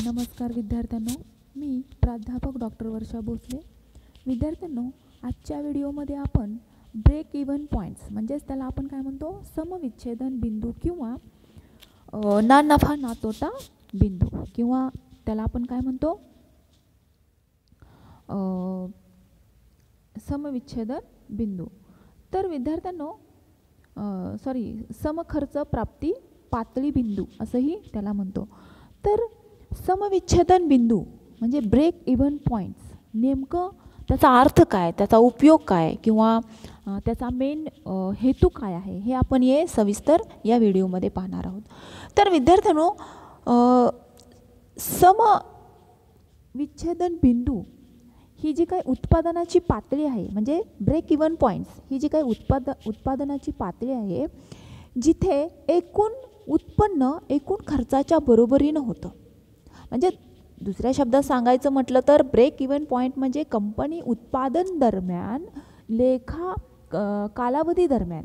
नमस्कार विद्यार्थ्यांनो, मी प्राध्यापक डॉक्टर वर्षा भोसले. विद्यार्थ्यांनो, आजच्या व्हिडिओमध्ये आपण ब्रेक इव्हन पॉईंट्स म्हणजेच त्याला आपण काय म्हणतो समविच्छेदन बिंदू किंवा ना नफा ना तोटा बिंदू किंवा त्याला आपण काय म्हणतो समविच्छेदन बिंदू. तर विद्यार्थ्यांनो समखर्च प्राप्ती पातळी बिंदू असंही त्याला म्हणतो. तर समविच्छेदन बिंदू म्हणजे ब्रेक इव्हन पॉईंट्स नेमकं त्याचा अर्थ काय, त्याचा उपयोग काय किंवा त्याचा मेन हेतू काय आहे हे आपण सविस्तर या व्हिडिओमध्ये पाहणार आहोत. तर विद्यार्थ्यांनो, समविच्छेदन बिंदू ही जी काही उत्पादनाची पातळी आहे म्हणजे ब्रेक इव्हन पॉईंट्स ही जी काही उत्पादनाची पातळी आहे जिथे एकूण उत्पन्न एकूण खर्चाच्या बरोबरीनं होतं. म्हणजे दुसऱ्या शब्दात सांगायचं म्हटलं तर ब्रेक इव्हन पॉईंट म्हणजे कंपनी उत्पादन दरम्यान कालावधी दरम्यान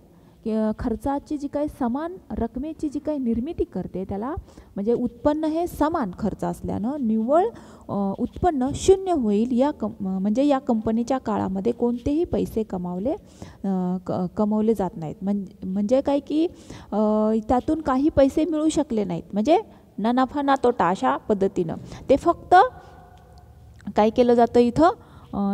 खर्चाची जी काही समान रकमेची जी काही निर्मिती करते त्याला म्हणजे उत्पन्न हे समान खर्च असल्यानं निव्वळ उत्पन्न शून्य होईल म्हणजे या कंपनीच्या काळामध्ये कोणतेही पैसे कमावले जात नाहीत. म्हणजे काय की त्यातून काही पैसे मिळू शकले नाहीत म्हणजे ना नफा ना तोटा अशा पद्धतीनं ते फक्त काय केलं जातं इथं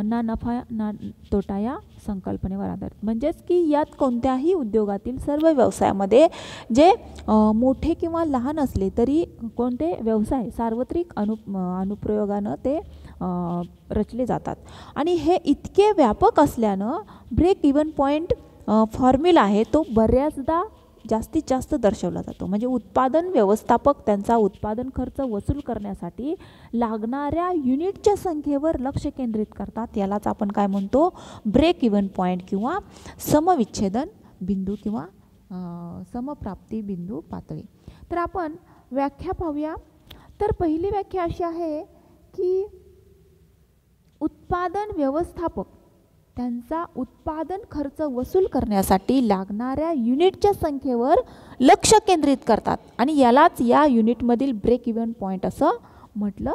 ना नफा ना तोटा या संकल्पनेवर आधारित. म्हणजेच की यात कोणत्याही उद्योगातील सर्व व्यवसायामध्ये जे मोठे किंवा लहान असले तरी कोणते व्यवसाय सार्वत्रिक अनुप्रयोगानं ते रचले जातात. आणि हे इतके व्यापक असल्यानं ब्रेक इव्हन पॉईंट फॉर्म्युला आहे तो बऱ्याचदा जास्तीत जास्त दर्शवला जातो. म्हणजे उत्पादन व्यवस्थापक त्यांचा उत्पादन खर्च वसूल करण्यासाठी लागणाऱ्या युनिटच्या संख्येवर लक्ष केंद्रित करतात. यालाच आपण काय म्हणतो ब्रेक इव्हन पॉईंट किंवा समविच्छेदन बिंदू किंवा समप्राप्ती बिंदू पातळी. तर आपण व्याख्या पाहूया. तर पहिली व्याख्या अशी आहे की उत्पादन व्यवस्थापक त्यांचा उत्पादन खर्च वसूल करण्यासाठी लागणाऱ्या युनिटच्या संख्येवर लक्ष केंद्रित करतात आणि यालाच या युनिटमधील ब्रेक इव्हन पॉईंट असं म्हटलं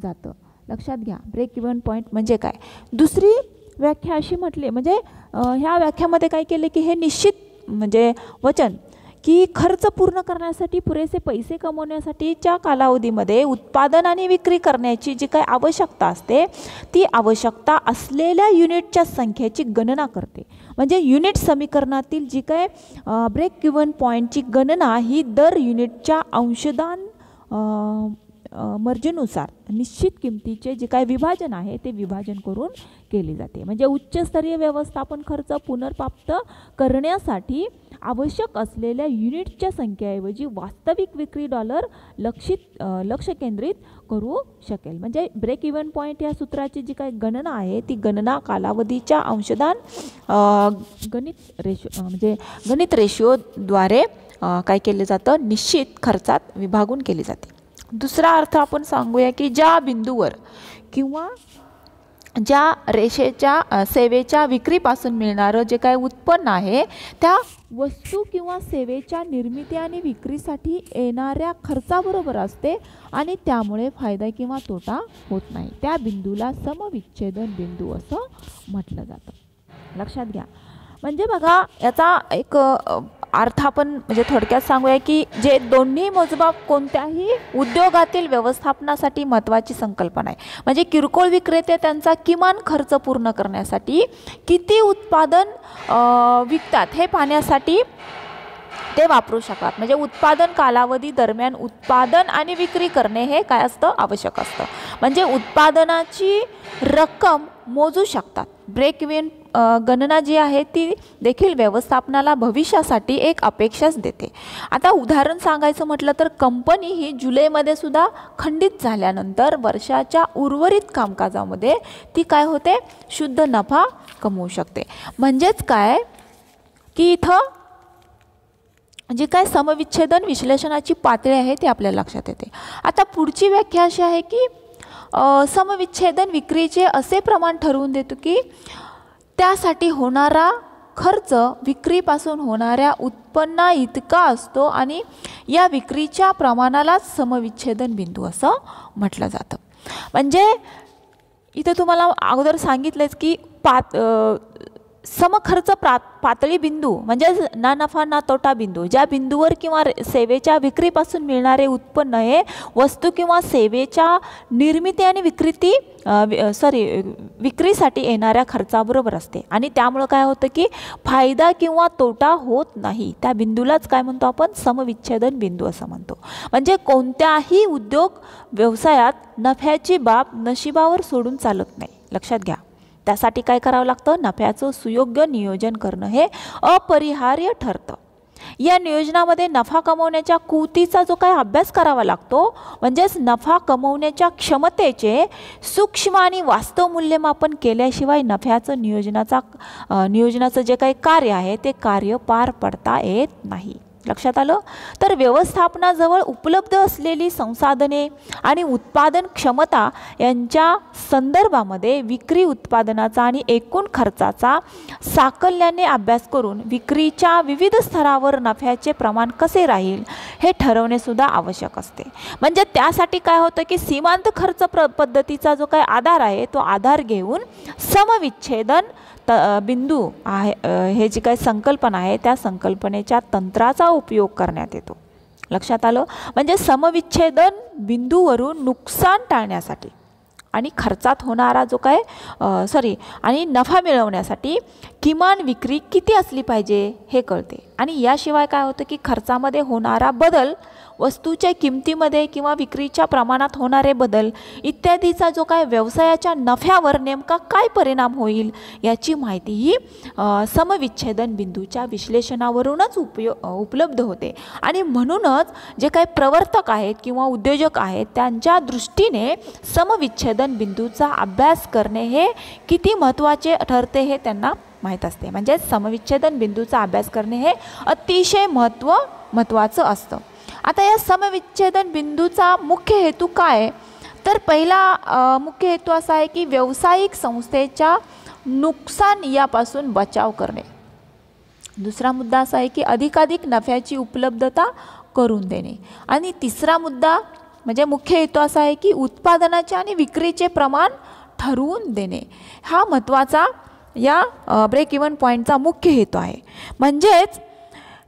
जातं. लक्षात घ्या, ब्रेक इव्हन पॉईंट म्हणजे काय. दुसरी व्याख्या अशी म्हटली म्हणजे ह्या व्याख्यामध्ये काय केले की हे निश्चित म्हणजे वचन की खर्च पूर्ण करण्यासाठी पुरेसे पैसे कमवण्यासाठीच्या कालावधीमध्ये उत्पादन आणि विक्री करण्याची जी काही आवश्यकता असते ती आवश्यकता असलेल्या युनिटच्या संख्येची गणना करते. म्हणजे युनिट समीकरणातील जी काय ब्रेक इव्हन पॉईंटची गणना ही दर युनिटच्या अंशदान मर्जीनुसार निश्चित किमतीचे जे काय विभाजन आहे ते विभाजन करून केली जाते. म्हणजे उच्चस्तरीय व्यवस्थापन खर्च पुनर्प्राप्त करण्यासाठी आवश्यक असलेल्या युनिटच्या संख्येऐवजी वास्तविक विक्री डॉलर लक्ष केंद्रित करू शकेल. म्हणजे ब्रेक इव्हन पॉईंट या सूत्राची जी काही गणना आहे ती गणना कालावधीच्या अंशदान गणित रेशोद्वारे काय केले जातं निश्चित खर्चात विभागून केली जाते. दुसरा अर्थ आपण सांगूया की ज्या बिंदूवर किंवा ज्या रेषेच्या सेवेच्या विक्रीपासून मिळणारं जे काही उत्पन्न आहे त्या वस्तू किंवा सेवेच्या निर्मिती आणि विक्रीसाठी येणाऱ्या खर्चाबरोबर असते आणि त्यामुळे फायदा किंवा तोटा होत नाही त्या बिंदूला समविच्छेदन बिंदू असं म्हटलं जातं. लक्षात घ्या. म्हणजे बघा याचा एक अर्थ आपण म्हणजे थोडक्यात सांगूया की जे दोन्ही मोजमाप कोणत्याही उद्योगातील व्यवस्थापनासाठी महत्त्वाची संकल्पना आहे. म्हणजे किरकोळ विक्रेते त्यांचा किमान खर्च पूर्ण करण्यासाठी किती उत्पादन विकतात हे पाहण्यासाठी ते वापरू शकतात. म्हणजे उत्पादन कालावधी दरम्यान उत्पादन आणि विक्री करणे हे काय असतं आवश्यक असतं. म्हणजे उत्पादनाची रक्कम मोजू शकतात. ब्रेक इव्हन गणना जी आहे ती देखील व्यवस्थापनाला भविष्यासाठी एक अपेक्षाच देते. आता उदाहरण सांगायचं म्हटलं तर कंपनी ही जुलैमध्ये सुद्धा खंडित झाल्यानंतर वर्षाच्या उर्वरित कामकाजामध्ये ती काय होते शुद्ध नफा कमवू शकते. म्हणजेच काय की इथं जी काय समविच्छेदन विश्लेषणाची पातळी आहे ती आपल्या लक्षात येते. आता पुढची व्याख्या अशी आहे की समविच्छेदन विक्रीचे असे प्रमाण ठरवून देतो की त्यासाठी होणारा खर्च विक्रीपासून होणाऱ्या उत्पन्ना इतका असतो आणि या विक्रीच्या प्रमाणालाच समविच्छेदन बिंदू असं म्हटलं जातं. म्हणजे इथे तुम्हाला अगोदर सांगितलंच की समखर्च पातळी बिंदू म्हणजे ना नफा ना तोटा बिंदू, ज्या बिंदूवर किंवा सेवेच्या विक्रीपासून मिळणारे उत्पन्न हे वस्तू किंवा सेवेच्या निर्मिती आणि विक्रीसाठी येणाऱ्या खर्चाबरोबर असते आणि त्यामुळे काय होतं की फायदा किंवा तोटा होत नाही. त्या बिंदूलाच काय म्हणतो आपण, समविच्छेदन बिंदू असं म्हणतो. म्हणजे कोणत्याही उद्योग व्यवसायात नफ्याची बाब नशिबावर सोडून चालत नाही, लक्षात घ्या. त्यासाठी काय करावं लागतं, नफ्याचं सुयोग्य नियोजन करणं हे अपरिहार्य ठरतं. या नियोजनामध्ये नफा कमवण्याच्या कृतीचा जो काय अभ्यास करावा लागतो, म्हणजेच नफा कमवण्याच्या क्षमतेचे सूक्ष्म आणि वास्तव मूल्यमापन केल्याशिवाय नफ्याचं नियोजनाचं जे काही कार्य आहे ते कार्य पार पडता येत नाही. लक्षात आलं. तर व्यवस्थापनाजवळ उपलब्ध असलेली संसाधने आणि उत्पादन क्षमता यांच्या संदर्भामध्ये विक्री उत्पादनाचा आणि एकूण खर्चाचा साकल्याने अभ्यास करून विक्रीच्या विविध स्तरावर नफ्याचे प्रमाण कसे राहील हे ठरवणे सुद्धा आवश्यक असते. म्हणजे त्यासाठी काय होतं की सीमांत खर्च पद्धतीचा जो काही आधार आहे तो आधार घेऊन समविच्छेदन बिंदू आहे हे जी काही संकल्पना आहे त्या संकल्पनेच्या तंत्राचा उपयोग करण्यात येतो. लक्षात आलं. म्हणजे समविच्छेदन बिंदूवरून नुकसान टाळण्यासाठी आणि खर्चात होणारा जो काय आणि नफा मिळवण्यासाठी किमान विक्री किती असली पाहिजे हे कळते. आणि याशिवाय काय होतं की खर्चामध्ये होणारा बदल, वस्तूच्या किमतीमध्ये किंवा विक्रीच्या प्रमाणात होणारे बदल इत्यादीचा जो काय व्यवसायाच्या नफ्यावर नेमका काय परिणाम होईल याची माहिती ही समविच्छेदन बिंदूच्या विश्लेषणावरूनच उपलब्ध होते. आणि म्हणूनच जे काही प्रवर्तक आहेत किंवा उद्योजक आहेत त्यांच्या दृष्टीने समविच्छेदन बिंदूचा अभ्यास करणे हे किती महत्त्वाचे ठरते हे त्यांना माहीत असते. म्हणजे समविच्छेदन बिंदूचा अभ्यास करणे हे अतिशय महत्त्वाचं असतं. आता या समविच्छेदन बिंदूचा मुख्य हेतू काय, तर पहिला मुख्य हेतू असा आहे की व्यावसायिक संस्थेच्या नुकसान यापासून बचाव करणे. दुसरा मुद्दा असा आहे की अधिकाधिक नफ्याची उपलब्धता करून देणे. आणि तिसरा मुद्दा म्हणजे मुख्य हेतू असा आहे की उत्पादनाचे आणि विक्रीचे प्रमाण ठरवून देणे. हा महत्त्वाचा या ब्रेक इव्हन पॉईंटचा मुख्य हेतू आहे. म्हणजेच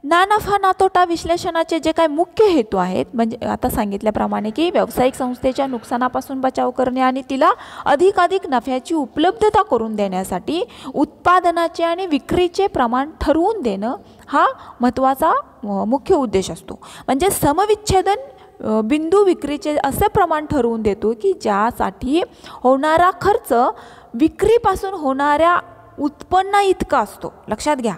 ना नफा ना तोटा विश्लेषणाचे जे काही मुख्य हेतू आहेत, म्हणजे आता सांगितल्याप्रमाणे की व्यावसायिक संस्थेच्या नुकसानापासून बचाव करणे आणि तिला अधिकाधिक नफ्याची उपलब्धता करून देण्यासाठी उत्पादनाचे आणि विक्रीचे प्रमाण ठरवून देणं हा महत्त्वाचा मुख्य उद्देश असतो. म्हणजे समविच्छेदन बिंदू विक्रीचे असे प्रमाण ठरवून देतो की ज्यासाठी होणारा खर्च विक्रीपासून होणाऱ्या उत्पन्ना इतका असतो. लक्षात घ्या.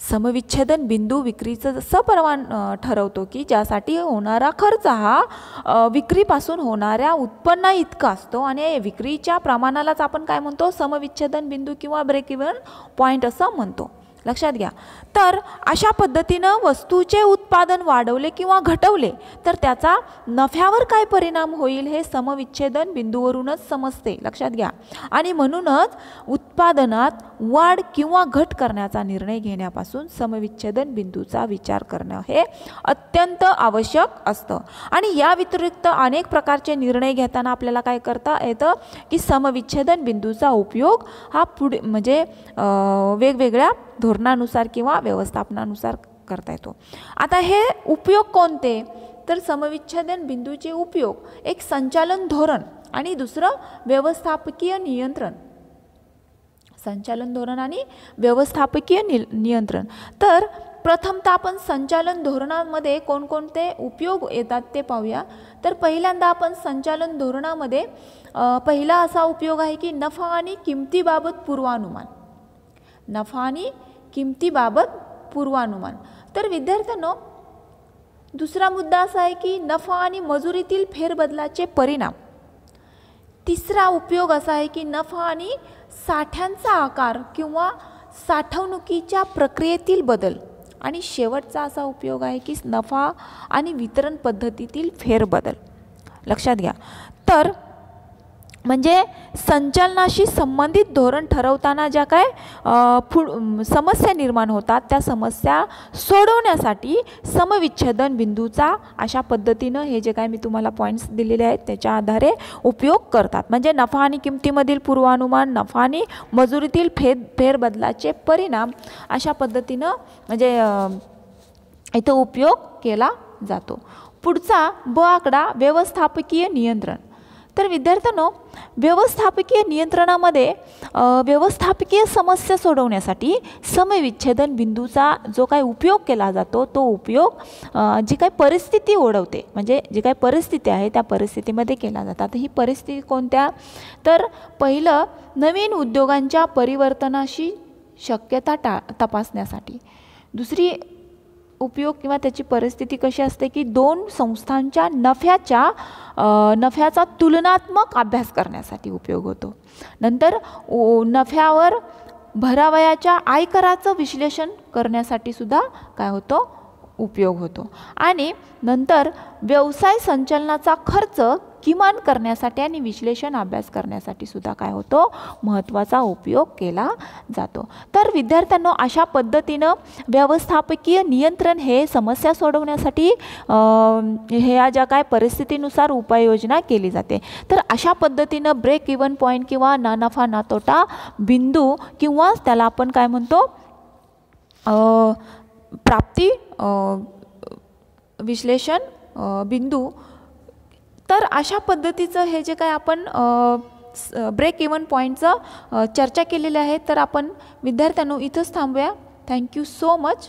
समविच्छेदन बिंदू विक्रीचं असं प्रमाण ठरवतो की ज्यासाठी होणारा खर्च हा विक्रीपासून होणाऱ्या उत्पन्ना इतका असतो आणि विक्रीच्या प्रमाणालाच आपण काय म्हणतो, समविच्छेदन बिंदू किंवा ब्रेक इव्हन पॉईंट असं म्हणतो. लक्षात घ्या. तर अशा पद्धतीनं वस्तूचे उत्पादन वाढवले किंवा घटवले तर त्याचा नफ्यावर काय परिणाम होईल हे समविच्छेदन बिंदूवरूनच समजते. लक्षात घ्या. आणि म्हणूनच उत्पादनात वाढ किंवा घट करण्याचा निर्णय घेण्यापासून समविच्छेदन बिंदूचा विचार करणं हे अत्यंत आवश्यक असतं. आणि या व्यतिरिक्त अनेक प्रकारचे निर्णय घेताना आपल्याला काय करता येतं की समविच्छेदन बिंदूचा उपयोग हा पुढे म्हणजे वेगवेगळ्या धोरणानुसार किंवा व्यवस्थापनानुसार करता येतो. आता हे उपयोग कोणते, तर समविच्छेदन बिंदूचे उपयोग एक संचालन धोरण आणि दुसरं व्यवस्थापकीय नियंत्रण. संचालन धोरण आणि व्यवस्थापकीय नियंत्रण. तर प्रथमतः आपण संचालन धोरणामध्ये कोणकोणते उपयोग येतात ते पाहूया. तर पहिल्यांदा आपण संचालन धोरणामध्ये पहिला असा उपयोग आहे की नफा आणि किमतीबाबत पूर्वानुमान. नफा आणि किमतीबाबत पूर्वानुमान. तर विद्यार्थ्यांनो दुसरा मुद्दा असा आहे की नफा आणि मजुरीतील फेरबदलाचे परिणाम. तिसरा उपयोग असा आहे की नफा आणि साठ्यांचा आकार किंवा साठवणुकीच्या प्रक्रियेतील बदल. आणि शेवटचा असा उपयोग आहे की नफा आणि वितरण पद्धतीतील फेरबदल. लक्षात घ्या. तर म्हणजे संचलनाशी संबंधित धोरण ठरवताना ज्या काय समस्या निर्माण होतात त्या समस्या सोडवण्यासाठी समविच्छेदन बिंदूचा अशा पद्धतीनं हे जे काय मी तुम्हाला पॉईंट्स दिलेले आहेत त्याच्या आधारे उपयोग करतात. म्हणजे नफा आणि किमतीमधील पूर्वानुमान, नफा आणि मजुरीतील फेरबदलाचे परिणाम अशा पद्धतीनं म्हणजे इथं उपयोग केला जातो. पुढचा ब आकडा व्यवस्थापकीय नियंत्रण. तर विद्यार्थ्यांनो, व्यवस्थापकीय नियंत्रणामध्ये व्यवस्थापकीय समस्या सोडवण्यासाठी समविच्छेदन बिंदूचा जो काही उपयोग केला जातो तो उपयोग जी काही परिस्थिती ओढवते म्हणजे जी काही परिस्थिती आहे त्या परिस्थितीमध्ये केला जातात. ही परिस्थिती कोणत्या? तर पहिलं नवीन उद्योगांच्या परिवर्तनाशी शक्यता तपासण्यासाठी. दुसरी उपयोग किंवा त्याची परिस्थिती कशी असते की दोन संस्थांच्या नफ्याचा तुलनात्मक अभ्यास करण्यासाठी उपयोग होतो. नंतर नफ्यावर भरावयाच्या आयकराचं विश्लेषण करण्यासाठी सुद्धा काय होतो? उपयोग होतो. आणि नंतर व्यवसाय संचलनाचा खर्च किमान करण्यासाठी आणि विश्लेषण अभ्यास करण्यासाठी सुद्धा काय होतो? महत्त्वाचा उपयोग केला जातो. तर विद्यार्थ्यांनो, अशा पद्धतीनं व्यवस्थापकीय नियंत्रण हे समस्या सोडवण्यासाठी ह्या ज्या काय परिस्थितीनुसार उपाययोजना केली जाते. तर अशा पद्धतीनं ब्रेक इव्हन पॉईंट किंवा ना नफा ना तोटा बिंदू किंवा त्याला आपण काय म्हणतो प्राप्ती विश्लेषण बिंदू. तर अशा पद्धतीचं हे जे काय आपण ब्रेक इव्हन पॉईंटचं चर्चा केलेली आहे. तर आपण विद्यार्थ्यांनो इथंच थांबूया. Thank you so much.